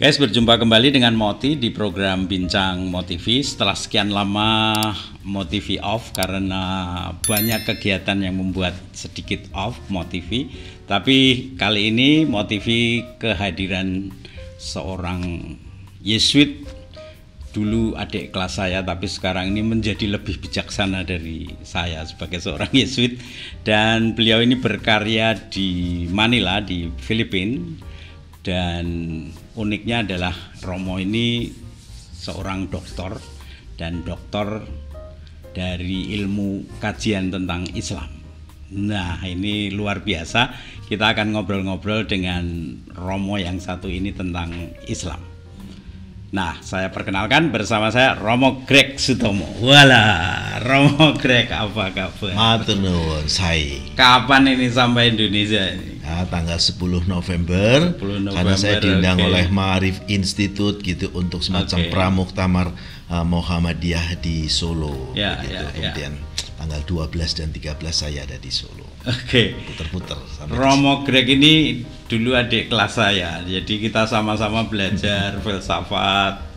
Guys, berjumpa kembali dengan Moti di program Bincang Motivi. Setelah sekian lama Motivi off karena banyak kegiatan yang membuat sedikit off Motivi. Tapi kali ini Motivi kehadiran seorang Yesuit, dulu adik kelas saya tapi sekarang ini menjadi lebih bijaksana dari saya sebagai seorang Yesuit. Dan beliau ini berkarya di Manila di Filipina. Dan uniknya adalah Romo ini seorang doktor dan doktor dari ilmu kajian tentang Islam. Nah, ini luar biasa. Kita akan ngobrol-ngobrol dengan Romo yang satu ini tentang Islam. Nah, saya perkenalkan bersama saya Romo Greg Sutomo. Walah, Romo Greg, apa kabar? Matur nuwun, sae. Kapan ini sampai Indonesia ini? Ya, tanggal 10 November, karena saya diundang oleh Ma'arif Institute gitu untuk semacam pramuktamar Muhammadiyah di Solo. Ya, gitu. ya, Kemudian tanggal 12 dan 13 saya ada di Solo. Puter-puter. Romo Greg ini dulu adik kelas saya, jadi kita sama-sama belajar filsafat.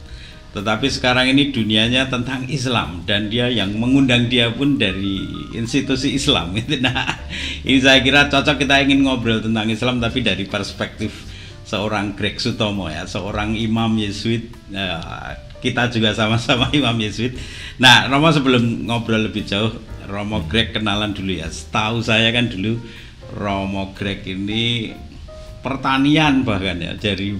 Tetapi sekarang ini dunianya tentang Islam dan dia yang mengundang dia pun dari institusi Islam. Nah, ini saya kira cocok, kita ingin ngobrol tentang Islam tapi dari perspektif seorang Greg Sutomo ya, seorang imam Yesuit. Kita juga sama-sama imam Yesuit. Nah, Romo, sebelum ngobrol lebih jauh, Romo Greg kenalan dulu ya. Setahu saya kan dulu Romo Greg ini pertanian bahkan ya, dari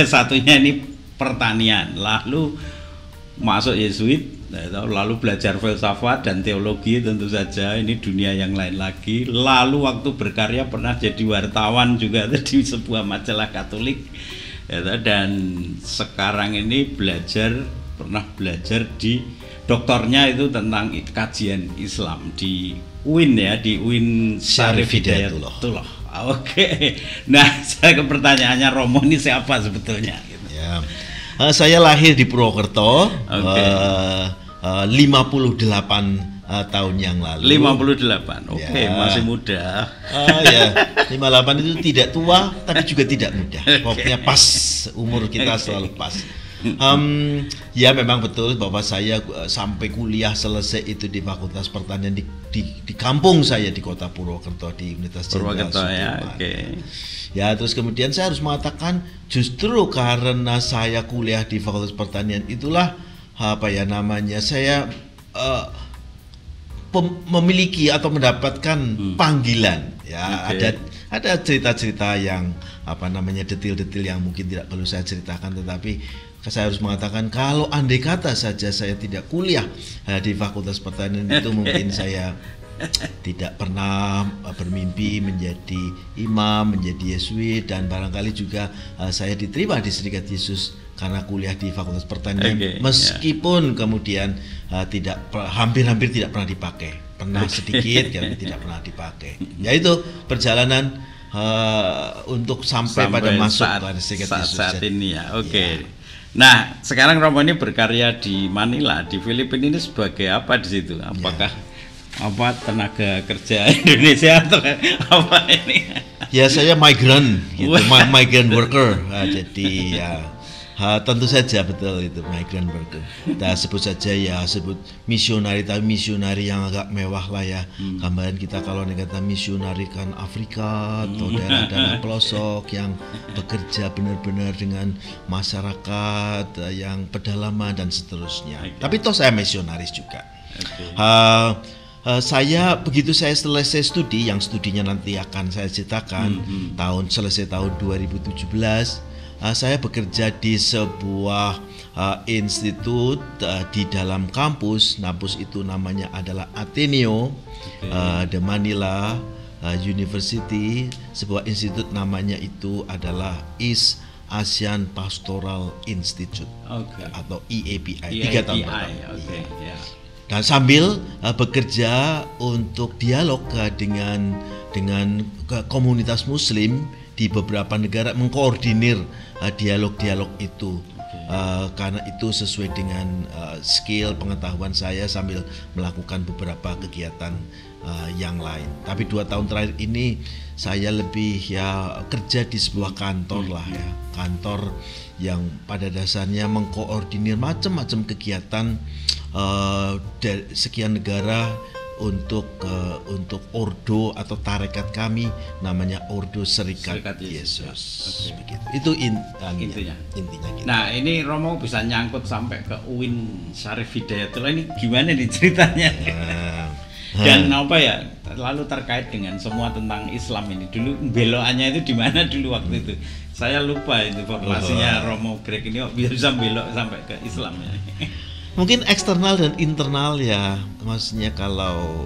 satunya ini pertanian, lalu masuk Yesuit, lalu belajar filsafat dan teologi tentu saja, ini dunia yang lain lagi. Lalu waktu berkarya pernah jadi wartawan juga di sebuah majalah Katolik, dan sekarang ini pernah belajar di doktornya itu tentang kajian Islam di UIN ya, di UIN Syarif Hidayatullah. Oke. Nah, saya ke pertanyaannya, Romo ini siapa sebetulnya? Ya. Saya lahir di Purwokerto 58 tahun yang lalu. 58, oke, masih muda. Ya, 58 itu tidak tua tapi juga tidak muda. Pokoknya pas, umur kita selalu pas. Ya memang betul bahwa saya sampai kuliah selesai itu di Fakultas Pertanian di kampung saya di Kota Purwokerto, di Universitas Jenderal Sudirman. Ya, terus kemudian saya harus mengatakan justru karena saya kuliah di Fakultas Pertanian itulah saya memiliki atau mendapatkan panggilan ya. Ada cerita-cerita yang detail-detail yang mungkin tidak perlu saya ceritakan, tetapi saya harus mengatakan kalau andai kata saja saya tidak kuliah di Fakultas Pertanian itu mungkin saya tidak pernah bermimpi menjadi imam, menjadi Yesuit, dan barangkali juga saya diterima di Serikat Yesus karena kuliah di Fakultas Pertanian, meskipun kemudian hampir-hampir tidak pernah dipakai, pernah sedikit tapi tidak pernah dipakai. Yaitu perjalanan untuk sampai pada masuk pada Serikat Yesus saat ini ya. Ya. Nah, sekarang Romo ini berkarya di Manila, di Filipina ini sebagai apa di situ? Apakah tenaga kerja Indonesia atau apa ini? Ya, saya migran gitu, migrant worker. Jadi ya tentu saja betul itu migrant worker. Kita sebut saja sebut misionari, tapi misionari yang agak mewah lah ya. Gambaran kita kalau kata misionari kan Afrika atau daerah-daerah pelosok yang bekerja benar-benar dengan masyarakat yang pedalaman dan seterusnya. Tapi toh saya misionaris juga. Saya begitu saya selesai studi, yang studinya nanti akan saya ceritakan, selesai tahun 2017, saya bekerja di sebuah institut di dalam kampus itu namanya adalah Ateneo de Manila University. Sebuah institut namanya itu adalah East Asian Pastoral Institute atau EAPI. 3 tahun pertama. Dan sambil bekerja untuk dialog dengan komunitas Muslim di beberapa negara, mengkoordinir dialog-dialog itu. Karena itu sesuai dengan skill pengetahuan saya sambil melakukan beberapa kegiatan yang lain. Tapi 2 tahun terakhir ini saya lebih ya kerja di sebuah kantor lah ya, kantor yang pada dasarnya mengkoordinir macam-macam kegiatan dari sekian negara untuk ordo atau tarekat kami namanya Ordo Serikat Yesus. Okay. Begitu. Itu intinya. Gitu. Nah, ini Romo bisa nyangkut sampai ke UIN Syarif Hidayatullah, ini gimana nih ceritanya? Dan apa ya, lalu terkait dengan semua tentang Islam ini, dulu belokannya itu di mana dulu waktu itu? Saya lupa itu formasinya Romo Greg ini bisa belok sampai ke Islam ya. Mungkin eksternal dan internal ya, maksudnya kalau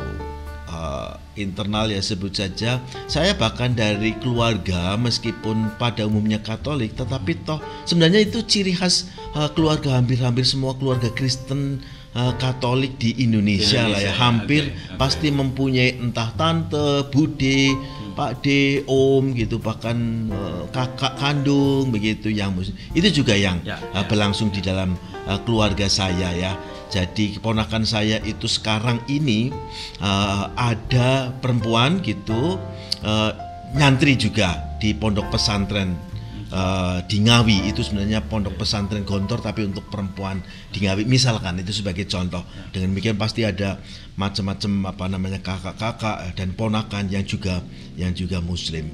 internal ya sebut saja, saya bahkan dari keluarga meskipun pada umumnya Katolik, tetapi toh sebenarnya itu ciri khas keluarga, hampir semua keluarga Kristen Katolik di Indonesia lah ya, hampir pasti mempunyai entah tante, bude, Pak D, Om gitu, bahkan kakak kandung begitu yang muslim. Itu juga yang berlangsung di dalam keluarga saya ya. Jadi keponakan saya itu sekarang ini ada perempuan gitu nyantri juga di pondok pesantren di Ngawi. Itu sebenarnya pondok pesantren Gontor tapi untuk perempuan di Ngawi misalkan, itu sebagai contoh. Dengan demikian pasti ada macam-macam kakak-kakak dan ponakan yang juga muslim.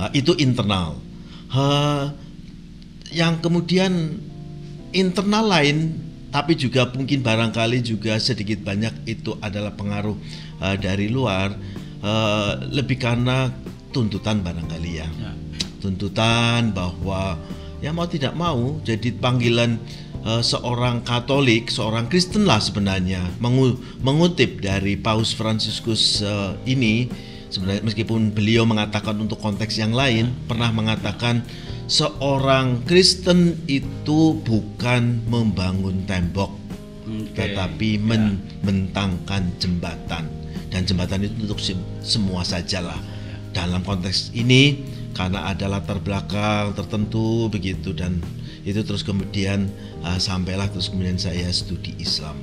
Itu internal. Yang kemudian internal lain, tapi juga mungkin barangkali juga sedikit banyak itu adalah pengaruh dari luar, lebih karena tuntutan barangkali ya. Tuntutan bahwa ya mau tidak mau jadi panggilan seorang Katolik, seorang Kristen lah sebenarnya, mengutip dari Paus Fransiskus ini, sebenarnya meskipun beliau mengatakan untuk konteks yang lain, pernah mengatakan seorang Kristen itu bukan membangun tembok, tetapi membentangkan jembatan, dan jembatan itu untuk semua sajalah. Dalam konteks ini karena ada latar belakang tertentu begitu, dan itu terus kemudian sampailah terus kemudian saya studi Islam.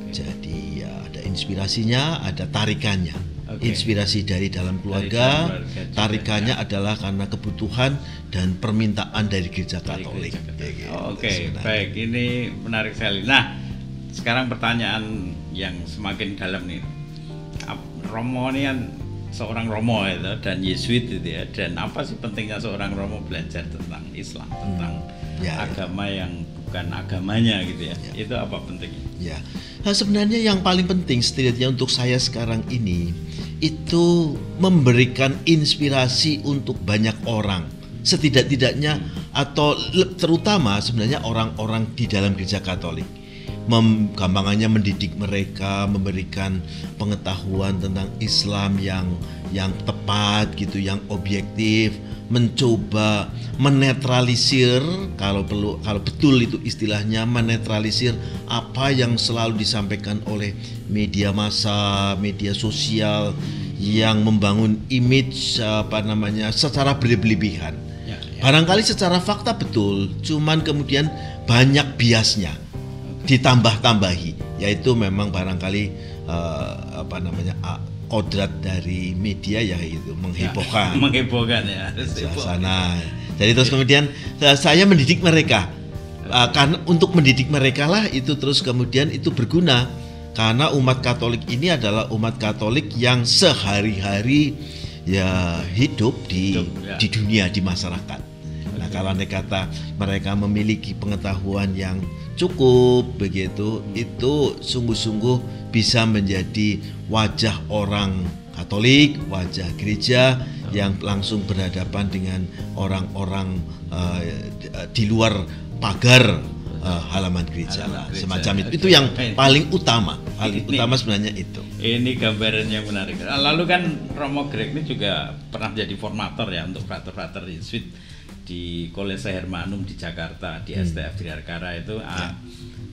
Jadi ya ada inspirasinya, ada tarikannya. Inspirasi dari dalam keluarga, tarikannya adalah karena kebutuhan dan permintaan dari Gereja Katolik. Baik, ini menarik sekali. Nah, sekarang pertanyaan yang semakin dalam nih. Romo ini kan seorang Romo itu dan Yesuit itu ya, dan apa sih pentingnya seorang Romo belajar tentang Islam, tentang agama yang bukan agamanya gitu ya. Itu apa pentingnya? Ya. Nah, sebenarnya yang paling penting setidaknya untuk saya sekarang ini itu memberikan inspirasi untuk banyak orang, setidak-tidaknya atau terutama sebenarnya orang-orang di dalam Gereja Katolik. Gampangannya mendidik mereka, memberikan pengetahuan tentang Islam yang tepat gitu, yang objektif, mencoba menetralisir kalau betul itu istilahnya, menetralisir apa yang selalu disampaikan oleh media massa, media sosial yang membangun image secara berlebihan. Barangkali secara fakta betul, cuman kemudian banyak biasnya ditambah-tambahi, yaitu memang barangkali kodrat dari media ya itu menghebohkan ya sana. Jadi terus kemudian saya mendidik mereka, karena untuk mendidik mereka lah itu terus kemudian itu berguna, karena umat Katolik ini adalah umat Katolik yang sehari-hari ya hidup di dunia, di masyarakat. Nah, kalau kata mereka memiliki pengetahuan yang cukup begitu, itu sungguh-sungguh bisa menjadi wajah orang Katolik, wajah gereja yang langsung berhadapan dengan orang-orang di luar pagar halaman gereja lah, semacam itu. Itu yang paling utama, utama sebenarnya itu. Ini gambaran yang menarik. Lalu kan Romo Greg ini juga pernah jadi formator ya untuk frater-frater Yesuit di Kolese Hermanum di Jakarta, di STF Dirgantara itu.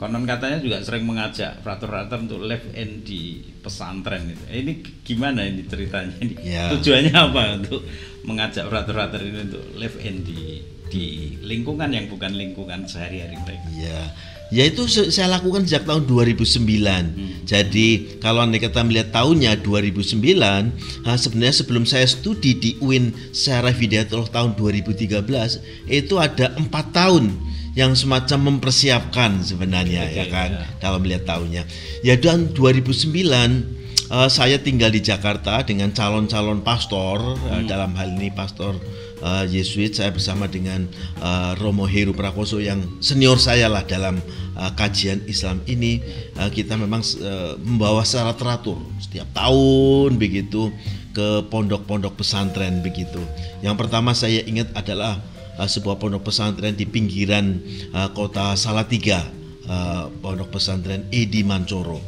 Konon katanya juga sering mengajak frater-frater untuk live in di pesantren itu. Ini gimana ini ceritanya ini? Tujuannya apa untuk mengajak frater-frater ini untuk live in di di lingkungan yang bukan lingkungan sehari-hari mereka. Ya itu saya lakukan sejak tahun 2009. Jadi kalau Anda kita melihat tahunnya 2009, sebenarnya sebelum saya studi di UIN Syarif Hidayatullah tahun 2013, itu ada 4 tahun yang semacam mempersiapkan sebenarnya, ya kan, kalau melihat tahunnya. Ya, dan 2009 saya tinggal di Jakarta dengan calon-calon pastor, dalam hal ini pastor Yesuit. Saya bersama dengan Romo Heru Prakoso yang senior saya lah dalam kajian Islam ini. Kita memang membawa secara teratur setiap tahun begitu ke pondok-pondok pesantren begitu. Yang pertama saya ingat adalah sebuah pondok pesantren di pinggiran kota Salatiga, pondok pesantren Edi Mancoro.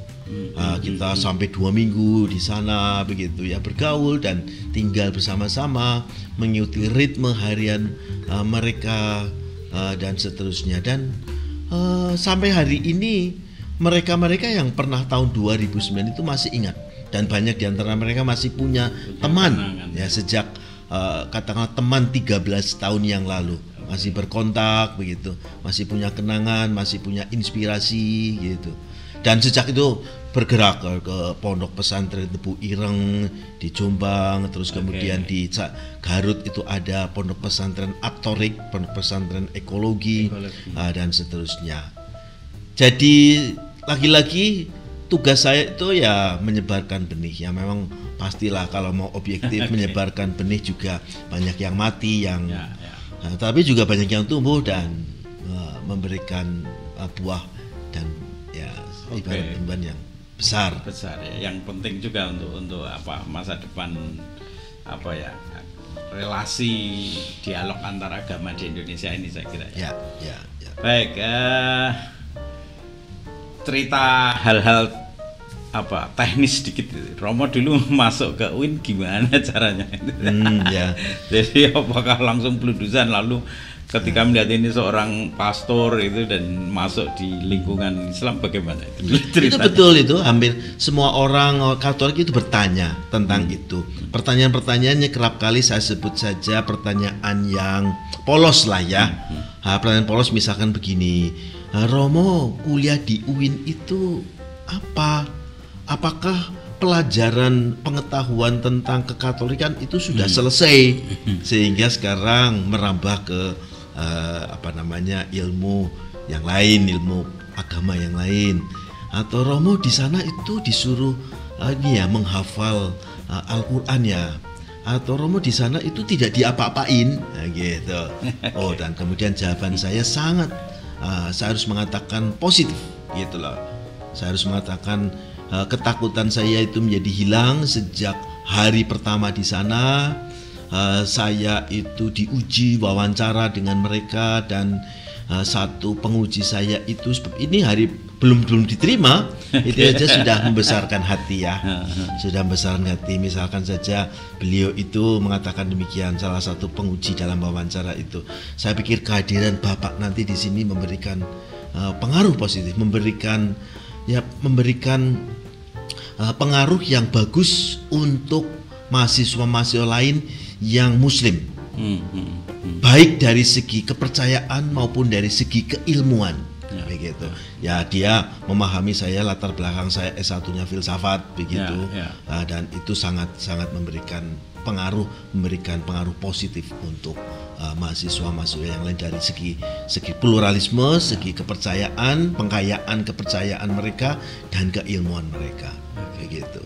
Kita sampai 2 minggu di sana begitu ya, bergaul dan tinggal bersama-sama, mengikuti ritme harian mereka dan seterusnya. Dan sampai hari ini mereka yang pernah tahun 2009 itu masih ingat, dan banyak di antara mereka masih punya teman ya, sejak katakanlah teman 13 tahun yang lalu, masih berkontak begitu, masih punya kenangan, masih punya inspirasi gitu. Dan sejak itu bergerak ke pondok pesantren Tebu Ireng di Jombang, terus kemudian di Garut itu ada pondok pesantren Atorik, pondok pesantren ekologi. Dan seterusnya. Jadi lagi-lagi tugas saya itu ya menyebarkan benih. Ya memang pastilah kalau mau objektif menyebarkan benih juga banyak yang mati, tapi juga banyak yang tumbuh dan memberikan buah dan ibarat yang besar ya. Yang penting juga untuk masa depan relasi dialog antar agama di Indonesia ini, saya kira ya. Baik, cerita hal-hal teknis sedikit. Romo dulu masuk ke UIN gimana caranya? Jadi apakah langsung peludusan, lalu ketika melihat ini seorang pastor itu dan masuk di lingkungan Islam, bagaimana itu? Itu betul, itu hampir semua orang Katolik itu bertanya tentang itu. Pertanyaan-pertanyaannya kerap kali saya sebut saja pertanyaan yang polos lah ya. Pertanyaan polos misalkan begini, Romo kuliah di UIN itu apa? Apakah pelajaran pengetahuan tentang kekatolikan itu sudah selesai sehingga sekarang merambah ke ilmu yang lain, ilmu agama yang lain? Atau Romo di sana itu disuruh menghafal Al-Qur'an ya? Atau Romo di sana itu tidak diapa-apain? Gitu. Dan kemudian jawaban saya saya harus mengatakan positif gitu loh. Saya harus mengatakan ketakutan saya itu menjadi hilang sejak hari pertama di sana. Saya itu diuji wawancara dengan mereka, dan satu penguji saya itu ini hari belum diterima itu aja sudah membesarkan hati ya, sudah membesarkan hati. Misalkan saja beliau itu mengatakan demikian, salah satu penguji dalam wawancara itu, saya pikir kehadiran Bapak nanti di sini memberikan pengaruh positif, memberikan pengaruh yang bagus untuk mahasiswa-mahasiswa lain yang muslim, baik dari segi kepercayaan maupun dari segi keilmuan, begitu. Ya, dia memahami saya, latar belakang saya S1-nya filsafat begitu, dan itu sangat memberikan pengaruh positif untuk mahasiswa-mahasiswa yang lain dari segi pluralisme, segi kepercayaan, pengkayaan kepercayaan mereka dan keilmuan mereka. Begitu.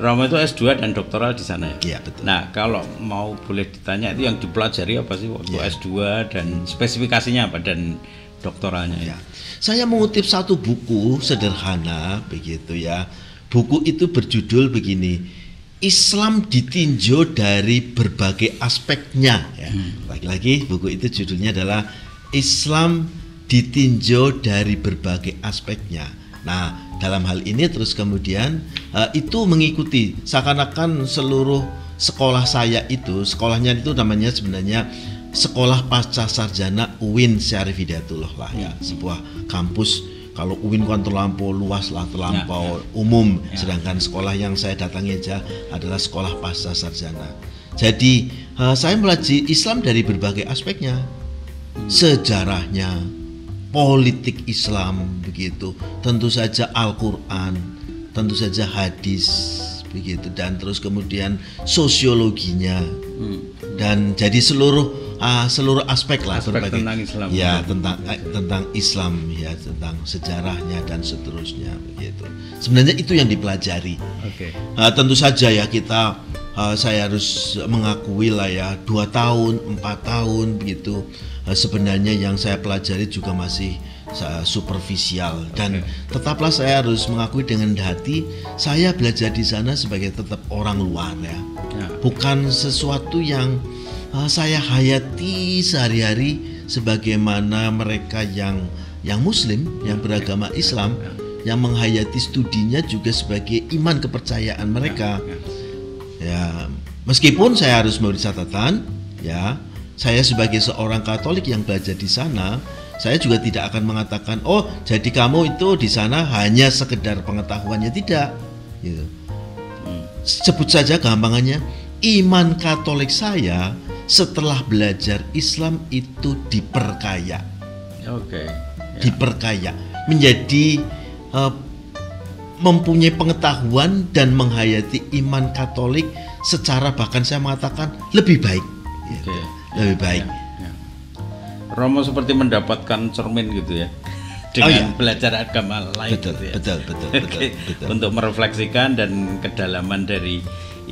Romo itu S2 dan doktoral di sana ya? Iya, betul. Nah, kalau mau boleh ditanya itu yang dipelajari apa sih waktu S2 dan spesifikasinya apa dan doktoralnya ya? Saya mengutip satu buku sederhana begitu ya. Buku itu berjudul begini, Islam ditinjau dari berbagai aspeknya ya. Lagi-lagi buku itu judulnya adalah Islam ditinjau dari berbagai aspeknya. Nah, dalam hal ini terus kemudian itu mengikuti seakan-akan seluruh sekolah saya itu, sekolahnya itu namanya sebenarnya Sekolah Pasca Sarjana UIN Syarif Hidayatullah lah ya, sebuah kampus. Kalau UIN kan terlampau luas lah, terlampau umum, sedangkan sekolah yang saya datangi aja adalah Sekolah Pasca Sarjana. Jadi saya mempelajari Islam dari berbagai aspeknya, sejarahnya, politik Islam begitu, tentu saja Al-Quran, tentu saja hadis begitu, dan terus kemudian sosiologinya, dan jadi seluruh aspek lah, berbagai tentang Islam, ya, tentang Islam ya, tentang sejarahnya dan seterusnya begitu. Sebenarnya itu yang dipelajari. Tentu saja ya kita saya harus mengakui lah ya, 2 tahun 4 tahun begitu, sebenarnya yang saya pelajari juga masih superficial, dan tetaplah saya harus mengakui dengan hati saya belajar di sana sebagai tetap orang luar ya. Bukan sesuatu yang saya hayati sehari-hari sebagaimana mereka yang muslim, yang beragama Islam, yang menghayati studinya juga sebagai iman kepercayaan mereka. Ya, meskipun saya harus memberi catatan ya, saya sebagai seorang Katolik yang belajar di sana, saya juga tidak akan mengatakan, oh jadi kamu itu di sana hanya sekedar pengetahuannya, tidak gitu. Sebut saja gampangannya, iman Katolik saya setelah belajar Islam itu diperkaya. Diperkaya menjadi mempunyai pengetahuan dan menghayati iman Katolik secara, bahkan saya mengatakan lebih baik, lebih baik. Romo seperti mendapatkan cermin gitu ya, dengan belajar agama lain. Betul. Untuk merefleksikan dan kedalaman dari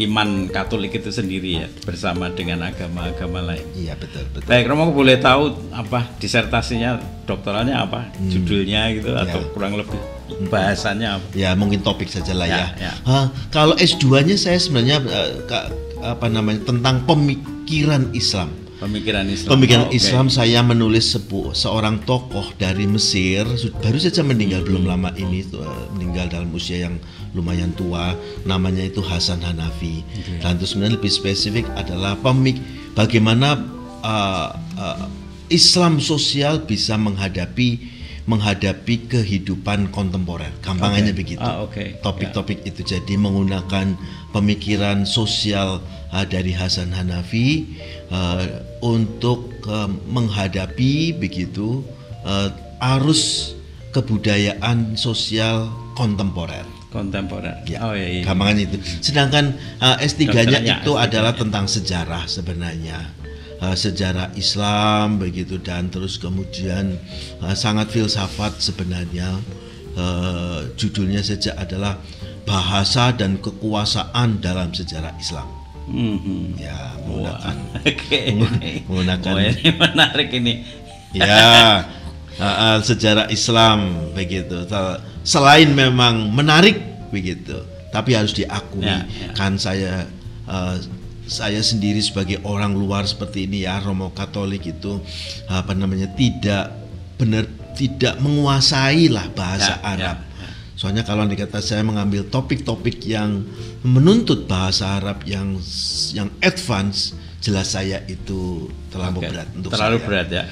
iman Katolik itu sendiri ya, bersama dengan agama-agama lain. Iya, betul. Baik, Romo boleh tahu apa disertasinya, doktoralnya apa, judulnya gitu, atau kurang lebih bahasanya apa? Ya, mungkin topik saja lah ya. Kalau S2-nya saya sebenarnya tentang pemikiran Islam. Islam, saya menulis seorang tokoh dari Mesir, baru saja meninggal belum lama ini, meninggal dalam usia yang lumayan tua, namanya itu Hasan Hanafi. Dan itu sebenarnya lebih spesifik adalah bagaimana Islam sosial bisa menghadapi kehidupan kontemporer, gampangannya begitu. Topik-topik itu jadi menggunakan pemikiran sosial dari Hasan Hanafi untuk menghadapi begitu arus kebudayaan sosial kontemporer. Ya, gampangannya itu. Sedangkan S3-nya itu adalah tentang sejarah sebenarnya. Sejarah Islam begitu, dan terus kemudian sangat filsafat sebenarnya. Judulnya saja adalah Bahasa dan Kekuasaan dalam Sejarah Islam. Ya, menggunakan ini menarik ini. Ya, sejarah Islam begitu. Selain memang menarik begitu, tapi harus diakui kan saya sendiri sebagai orang luar seperti ini ya, Romo Katolik itu tidak menguasai lah bahasa Arab. Soalnya kalau dikata saya mengambil topik-topik yang menuntut bahasa Arab yang advance, jelas saya itu terlalu berat untuk terlalu saya. Berat ya.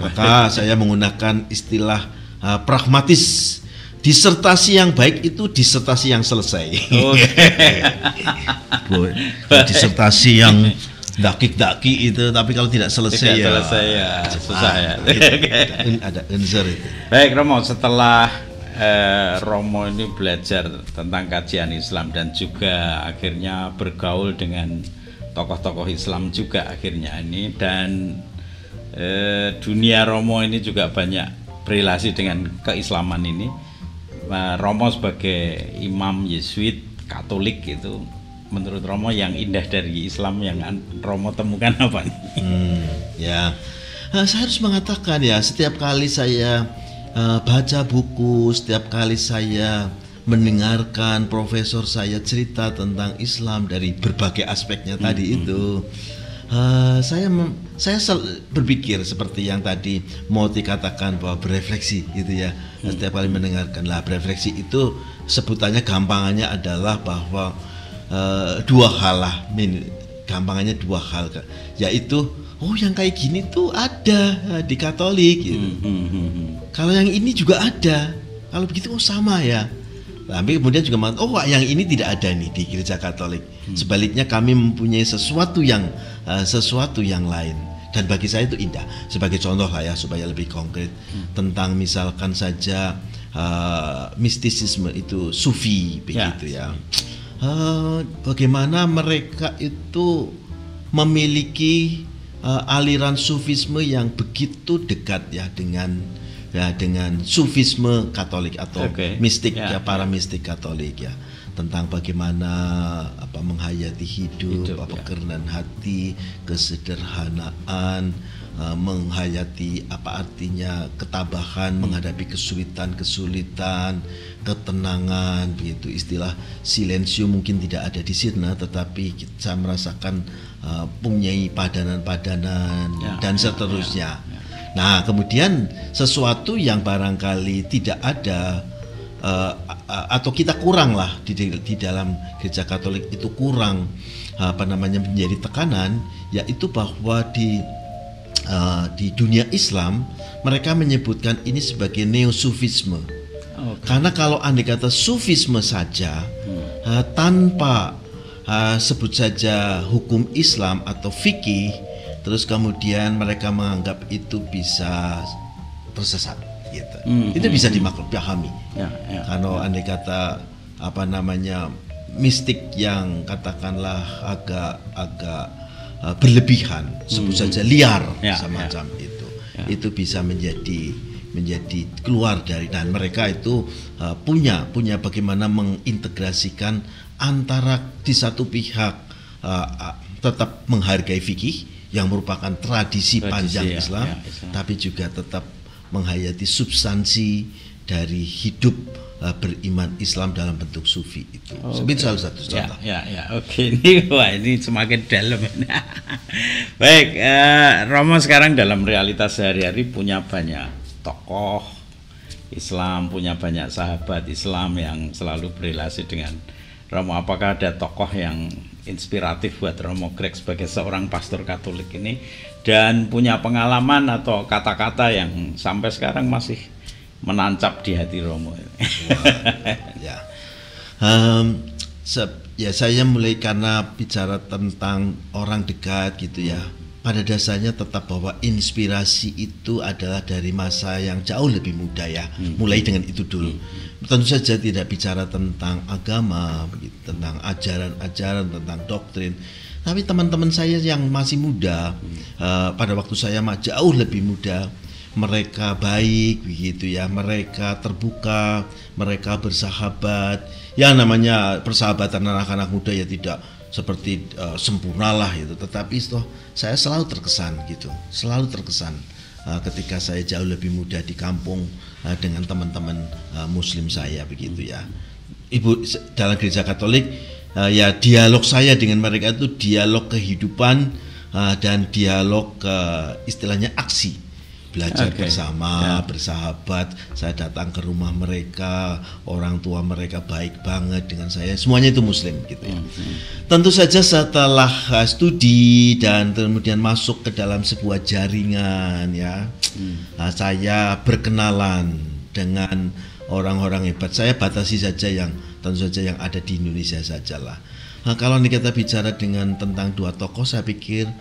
Maka saya menggunakan istilah pragmatis. Disertasi yang baik itu disertasi yang selesai. Disertasi yang daki-daki itu, tapi kalau tidak selesai ya susah ya. Ada unzer itu. Baik Romo, setelah Romo ini belajar tentang kajian Islam dan juga akhirnya bergaul dengan tokoh-tokoh Islam juga akhirnya ini, dan dunia Romo ini juga banyak berrelasi dengan keislaman ini. Romo sebagai imam Yesuit Katolik itu, menurut Romo yang indah dari Islam yang Romo temukan apa nih? Saya harus mengatakan ya, setiap kali saya baca buku, setiap kali saya mendengarkan profesor saya cerita tentang Islam dari berbagai aspeknya tadi itu, saya berpikir seperti yang tadi mau dikatakan bahwa berefleksi gitu ya. Setiap kali mendengarkan lah, berefleksi itu sebutannya gampangannya adalah bahwa dua hal lah, gampangannya dua hal, yaitu yang kayak gini tuh ada di Katolik gitu. Kalau yang ini juga ada, kalau begitu sama ya. Tapi kemudian juga mengatakan, yang ini tidak ada nih di Gereja Katolik. Sebaliknya kami mempunyai sesuatu yang lain. dan bagi saya itu indah. Sebagai contoh lah ya, supaya lebih konkret, tentang misalkan saja mistisisme itu sufi begitu ya. Bagaimana mereka itu memiliki aliran sufisme yang begitu dekat ya dengan sufisme Katolik atau mistik ya, para mistik Katolik ya, tentang bagaimana menghayati hidup, kerendahan hati, kesederhanaan, menghayati apa artinya ketabahan menghadapi kesulitan, ketenangan begitu. Istilah silencio mungkin tidak ada di sana, tetapi saya merasakan punyai padanan-padanan dan seterusnya. Nah, kemudian sesuatu yang barangkali tidak ada atau kita kurang lah di dalam gereja Katolik itu kurang menjadi tekanan, yaitu bahwa di dunia Islam mereka menyebutkan ini sebagai neosufisme. Karena kalau andai kata sufisme saja tanpa sebut saja hukum Islam atau fikih, terus kemudian mereka menganggap itu bisa tersesat gitu. Itu bisa dipahami. Kalau andai kata mistik yang katakanlah agak berlebihan, sebut saja liar semacam itu bisa menjadi keluar dari, dan mereka itu punya bagaimana mengintegrasikan antara di satu pihak tetap menghargai fikih yang merupakan tradisi panjang Islam, tapi juga tetap menghayati substansi dari hidup beriman Islam dalam bentuk sufi itu. Itu salah satu contoh. Ini semakin dalam. Baik, Romo sekarang dalam realitas sehari-hari punya banyak tokoh Islam, punya banyak sahabat Islam yang selalu berrelasi dengan Romo. Apakah ada tokoh yang inspiratif buat Romo Greg sebagai seorang pastor Katolik ini, dan punya pengalaman atau kata-kata yang sampai sekarang masih menancap di hati Romo? Saya mulai karena bicara tentang orang dekat gitu ya. Pada dasarnya tetap bahwa inspirasi itu adalah dari masa yang jauh lebih muda ya. Mulai dengan itu dulu. Tentu saja tidak bicara tentang agama, tentang ajaran-ajaran, tentang doktrin. Tapi teman-teman saya yang masih muda, pada waktu saya jauh lebih muda, mereka baik begitu ya, mereka terbuka, mereka bersahabat. Ya namanya persahabatan anak-anak muda ya tidak seperti sempurnalah itu, tetapi saya selalu terkesan ketika saya jauh lebih muda di kampung dengan teman-teman Muslim saya begitu ya. Ibu dalam gereja Katolik ya, dialog saya dengan mereka itu dialog kehidupan dan dialog istilahnya aksi. Belajar bersama, bersahabat. Saya datang ke rumah mereka, orang tua mereka baik banget dengan saya. Semuanya itu Muslim gitu ya. Tentu saja setelah studi dan kemudian masuk ke dalam sebuah jaringan ya, saya berkenalan dengan orang-orang hebat. Saya batasi saja yang tentu saja yang ada di Indonesia sajalah. Kalau kita bicara tentang dua tokoh, saya pikir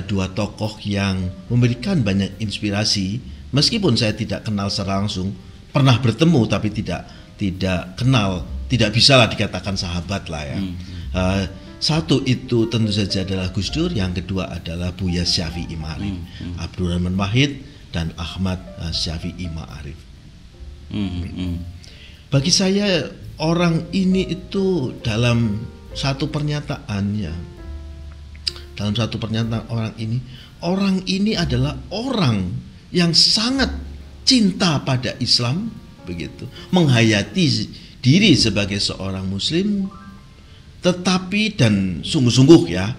dua tokoh yang memberikan banyak inspirasi, meskipun saya tidak kenal secara langsung, pernah bertemu tapi tidak kenal, tidak bisalah dikatakan sahabat lah ya. Satu itu tentu saja adalah Gus Dur, yang kedua adalah Buya Syafi'i Ma'arif, Abdurrahman Wahid dan Ahmad Syafi'i Ma'arif. Bagi saya orang ini itu dalam satu pernyataan orang ini adalah orang yang sangat cinta pada Islam begitu, menghayati diri sebagai seorang Muslim, tetapi dan sungguh-sungguh ya,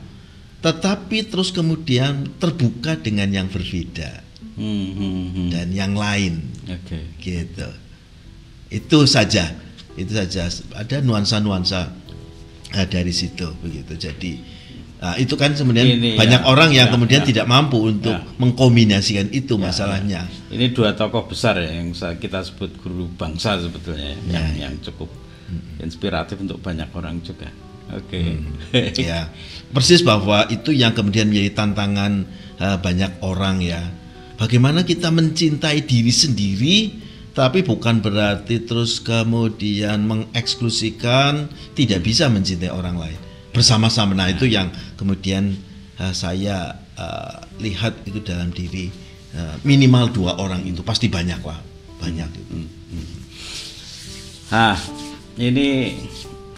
tetapi terus kemudian terbuka dengan yang berbeda dan yang lain, gitu. Itu saja ada nuansa-nuansa dari situ begitu. Jadi itu kan sebenarnya banyak orang yang kemudian tidak mampu untuk mengkombinasikan itu masalahnya. Ini dua tokoh besar ya yang kita sebut guru bangsa sebetulnya yang cukup inspiratif untuk banyak orang juga. Ya, persis bahwa itu yang kemudian menjadi tantangan banyak orang ya. Bagaimana kita mencintai diri sendiri, tapi bukan berarti terus kemudian mengeksklusikan tidak bisa mencintai orang lain bersama-sama. Nah itu yang kemudian saya lihat itu dalam diri minimal 2 orang itu pasti banyak lah, banyak itu. Nah ini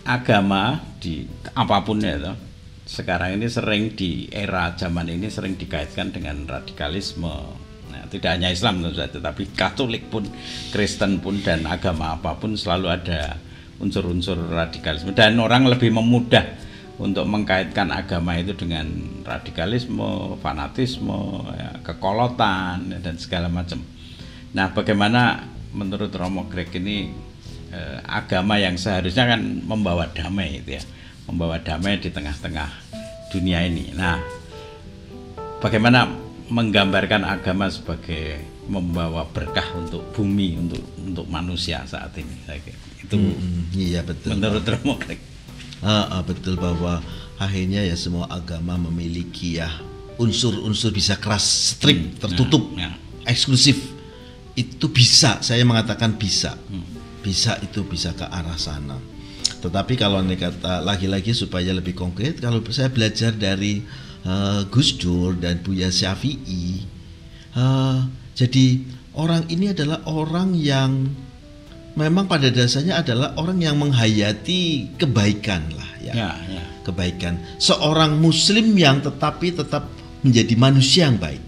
agama di apapun ya toh, sekarang ini sering di era zaman ini sering dikaitkan dengan radikalisme. Nah, tidak hanya Islam tentu saja, tetapi Katolik pun, Kristen pun, dan agama apapun selalu ada unsur-unsur radikalisme, dan orang lebih memudah untuk mengkaitkan agama itu dengan radikalisme, fanatisme, ya, kekolotan, dan segala macam. Nah, bagaimana menurut Romo Greg ini agama yang seharusnya kan membawa damai itu ya, membawa damai di tengah-tengah dunia ini. Nah, bagaimana menggambarkan agama sebagai membawa berkah untuk bumi, untuk manusia saat ini? Itu iya betul. Menurut Romo Greg. Betul bahwa akhirnya ya semua agama memiliki ya unsur-unsur bisa keras, strict, tertutup, eksklusif. Itu bisa, saya mengatakan bisa. Bisa itu bisa ke arah sana. Tetapi kalau kata lagi-lagi supaya lebih konkret, kalau saya belajar dari Gus Dur dan Buya Syafi'i, jadi orang ini adalah orang yang memang pada dasarnya adalah orang yang menghayati kebaikan lah ya. Kebaikan seorang muslim yang tetap menjadi manusia yang baik.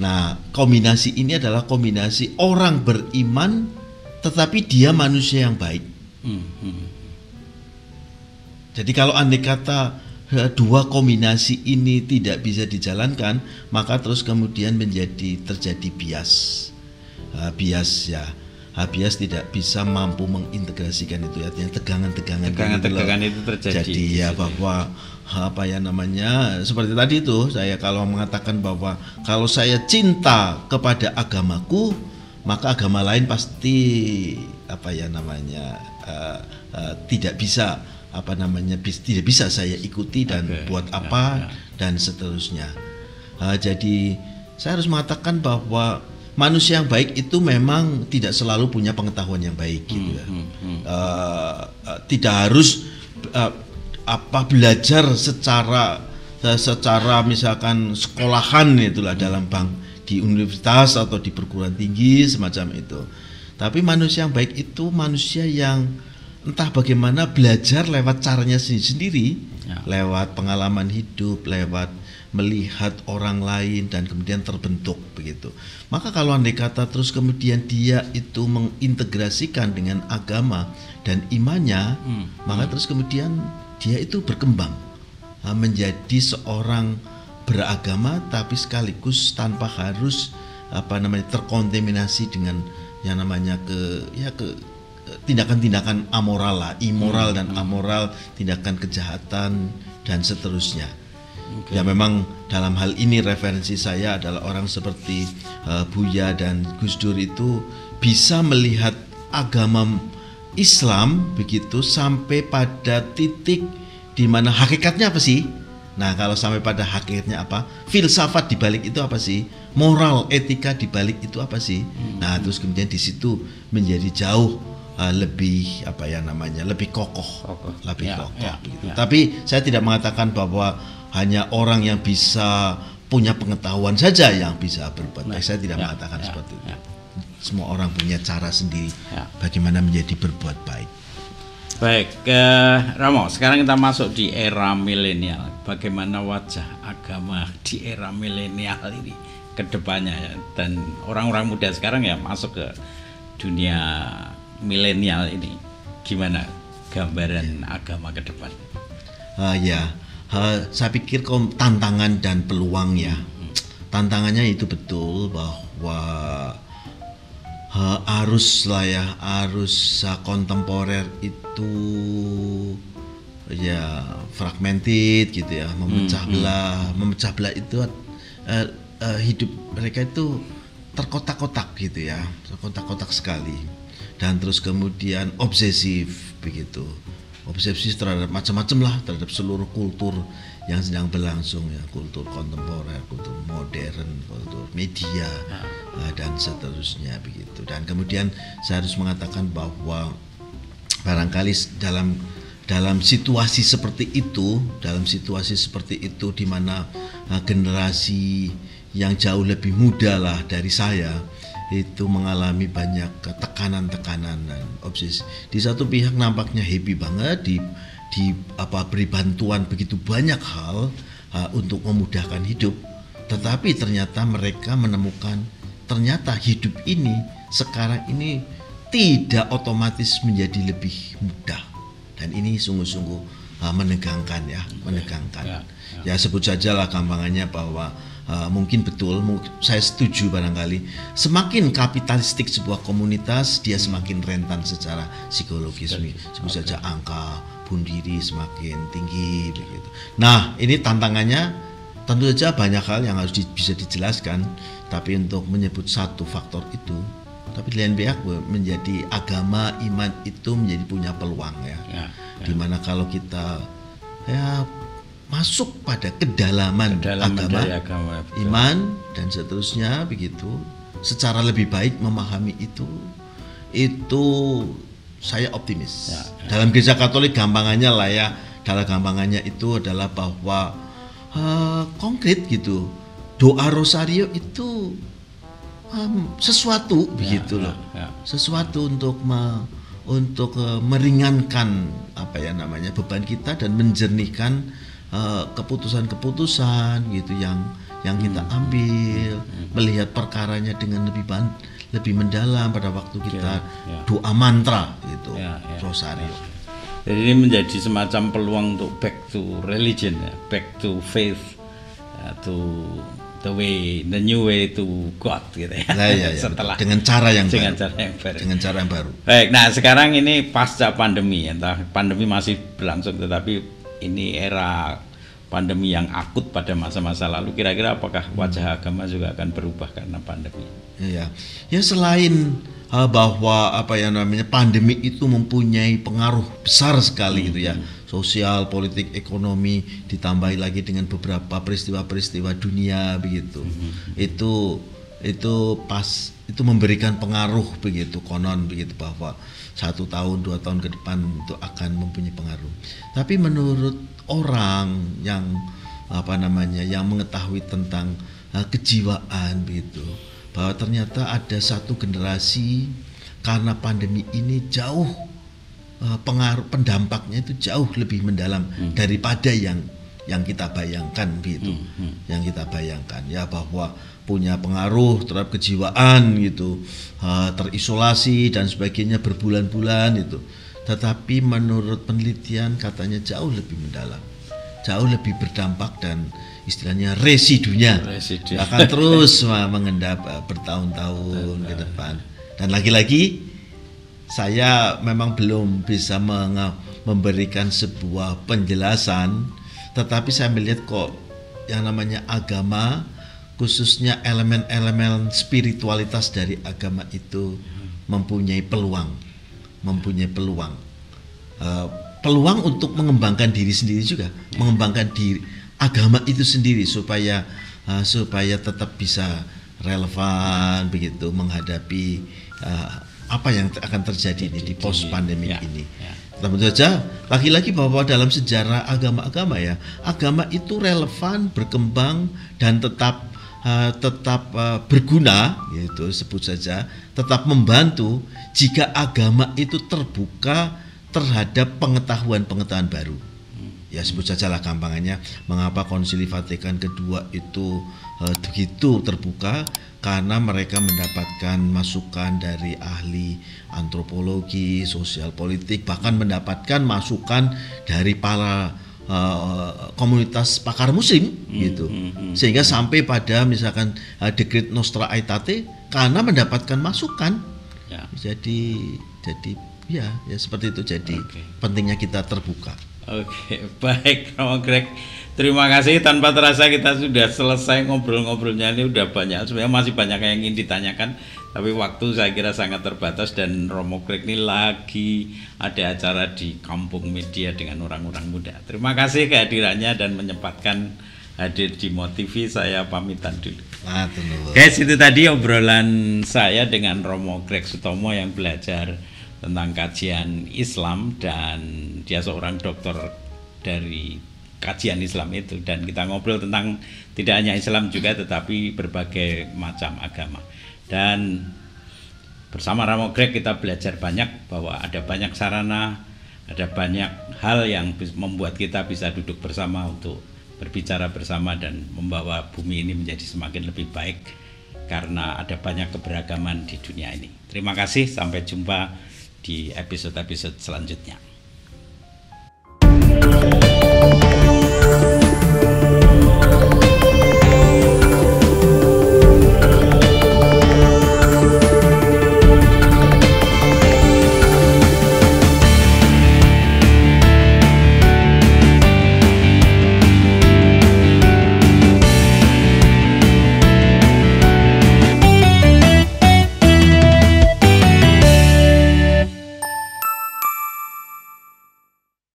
Nah, kombinasi ini adalah kombinasi orang beriman tetapi dia manusia yang baik. Jadi kalau andai kata 2 kombinasi ini tidak bisa dijalankan, maka terus kemudian terjadi bias. Bias tidak bisa mampu mengintegrasikan itu, artinya tegangan-tegangan itu terjadi. Jadi ya bahwa seperti tadi itu saya kalau mengatakan bahwa kalau saya cinta kepada agamaku, maka agama lain pasti tidak bisa tidak bisa saya ikuti dan buat apa dan seterusnya. Jadi saya harus mengatakan bahwa manusia yang baik itu memang tidak selalu punya pengetahuan yang baik gitu ya. Tidak harus belajar secara misalkan sekolahan itulah dalam di universitas atau di perguruan tinggi semacam itu. Tapi manusia yang baik itu manusia yang entah bagaimana belajar lewat caranya sendiri, lewat pengalaman hidup, lewat melihat orang lain dan kemudian terbentuk begitu. Maka kalau andai kata terus kemudian dia itu mengintegrasikan dengan agama dan imannya, maka terus kemudian dia itu berkembang menjadi seorang beragama tapi sekaligus tanpa harus terkontaminasi dengan yang namanya tindakan-tindakan amoral lah, immoral dan amoral, tindakan kejahatan dan seterusnya. Ya memang dalam hal ini referensi saya adalah orang seperti Buya dan Gus Dur itu bisa melihat agama Islam begitu sampai pada titik di mana hakikatnya apa sih? Nah kalau sampai pada hakikatnya apa? Filsafat di balik itu apa sih? Moral, etika di balik itu apa sih? Nah terus kemudian di situ menjadi jauh lebih lebih kokoh. Begitu. Tapi saya tidak mengatakan bahwa hanya orang yang bisa punya pengetahuan saja yang bisa berbuat baik. Saya tidak mengatakan seperti itu. Semua orang punya cara sendiri bagaimana menjadi berbuat baik. Baik, Romo, sekarang kita masuk di era milenial. Bagaimana wajah agama di era milenial ini ke depannya ya? Dan orang-orang muda sekarang ya masuk ke dunia milenial ini, gimana gambaran agama ke depan? Saya pikir tantangan dan peluang ya. Tantangannya itu betul bahwa arus kontemporer itu ya fragmented gitu ya, memecah belah itu hidup mereka itu terkotak-kotak gitu ya, terkotak-kotak sekali. Dan terus kemudian obsesif begitu, obsesi terhadap macam-macam lah, terhadap seluruh kultur yang sedang berlangsung ya, kultur kontemporer, kultur modern, kultur media dan seterusnya begitu. Dan kemudian saya harus mengatakan bahwa barangkali dalam situasi seperti itu, di mana generasi yang jauh lebih muda lah dari saya itu mengalami banyak tekanan-tekanan dan obsesi. Di satu pihak nampaknya happy banget, beri bantuan begitu banyak hal untuk memudahkan hidup, tetapi ternyata mereka menemukan ternyata hidup ini sekarang ini tidak otomatis menjadi lebih mudah, dan ini sungguh-sungguh menegangkan ya, menegangkan. Ya sebut saja lah gampangannya bahwa mungkin betul, saya setuju barangkali semakin kapitalistik sebuah komunitas dia semakin rentan secara psikologis. Sebut saja angka bunuh diri semakin tinggi begitu. Nah ini tantangannya tentu saja banyak hal yang harus bisa dijelaskan, tapi untuk menyebut satu faktor itu, tapi di lain pihak menjadi agama, iman itu menjadi punya peluang ya. Dimana kalau kita ya masuk pada kedalaman agama, iman dan seterusnya begitu, secara lebih baik memahami itu saya optimis. Dalam gereja Katolik gampangannya lah ya, dalam gampangannya itu adalah bahwa konkret gitu, doa rosario itu sesuatu begitu loh, sesuatu untuk meringankan beban kita dan menjernihkan keputusan-keputusan gitu yang kita ambil, melihat perkaranya dengan lebih mendalam pada waktu kita doa mantra gitu, rosario. Jadi ini menjadi semacam peluang untuk back to religion ya, back to faith, to the new way to God gitu ya. Setelah dengan cara yang baru. Baik, nah sekarang ini pasca pandemi, entah pandemi masih berlangsung, tetapi ini era pandemi yang akut pada masa-masa lalu. Kira-kira apakah wajah agama juga akan berubah karena pandemi? Ya selain bahwa pandemi itu mempunyai pengaruh besar sekali gitu ya, sosial, politik, ekonomi, ditambahi lagi dengan beberapa peristiwa-peristiwa dunia begitu. Itu memberikan pengaruh begitu, konon begitu, bahwa 1 tahun 2 tahun ke depan itu akan mempunyai pengaruh. Tapi menurut orang yang yang mengetahui tentang kejiwaan begitu, bahwa ternyata ada satu generasi karena pandemi ini jauh pengaruh pendampaknya itu jauh lebih mendalam daripada yang kita bayangkan gitu. Yang kita bayangkan ya, bahwa punya pengaruh terhadap kejiwaan gitu, terisolasi dan sebagainya berbulan-bulan itu. Tetapi menurut penelitian katanya jauh lebih mendalam, jauh lebih berdampak, dan istilahnya residunya akan terus mengendap bertahun-tahun ke depan. Dan lagi-lagi saya memang belum bisa memberikan sebuah penjelasan, tetapi saya melihat kok yang namanya agama, khususnya elemen-elemen spiritualitas dari agama itu mempunyai peluang untuk mengembangkan diri sendiri juga, mengembangkan diri agama itu sendiri supaya tetap bisa relevan begitu menghadapi apa yang akan terjadi ini di post pandemi ini. Tentu saja lagi-lagi bahwa dalam sejarah agama-agama ya, agama itu relevan, berkembang dan tetap berguna gitu, sebut saja tetap membantu jika agama itu terbuka terhadap pengetahuan baru. Ya sebut saja lah gampangannya, mengapa Konsili Vatikan kedua itu begitu terbuka, karena mereka mendapatkan masukan dari ahli antropologi, sosial politik, bahkan mendapatkan masukan dari para komunitas pakar muslim gitu, sehingga sampai pada misalkan Decreto Nostra Aetate karena mendapatkan masukan. Jadi ya seperti itu. Jadi pentingnya kita terbuka. Oke, baik Romo Greg. Terima kasih, tanpa terasa kita sudah selesai ngobrol-ngobrolnya, ini udah banyak, sebenarnya masih banyak yang ingin ditanyakan, tapi waktu saya kira sangat terbatas dan Romo Greg ini lagi ada acara di Kampung Media dengan orang-orang muda. Terima kasih kehadirannya dan menyempatkan hadir di MoTV. Saya pamitan dulu. Guys, itu tadi obrolan saya dengan Romo Greg Sutomo yang belajar tentang kajian Islam dan dia seorang dokter dari kajian Islam itu, dan kita ngobrol tentang tidak hanya Islam juga tetapi berbagai macam agama. Dan bersama Romo Greg kita belajar banyak bahwa ada banyak sarana, ada banyak hal yang membuat kita bisa duduk bersama untuk berbicara bersama dan membawa bumi ini menjadi semakin lebih baik karena ada banyak keberagaman di dunia ini. Terima kasih, sampai jumpa di episode-episode selanjutnya.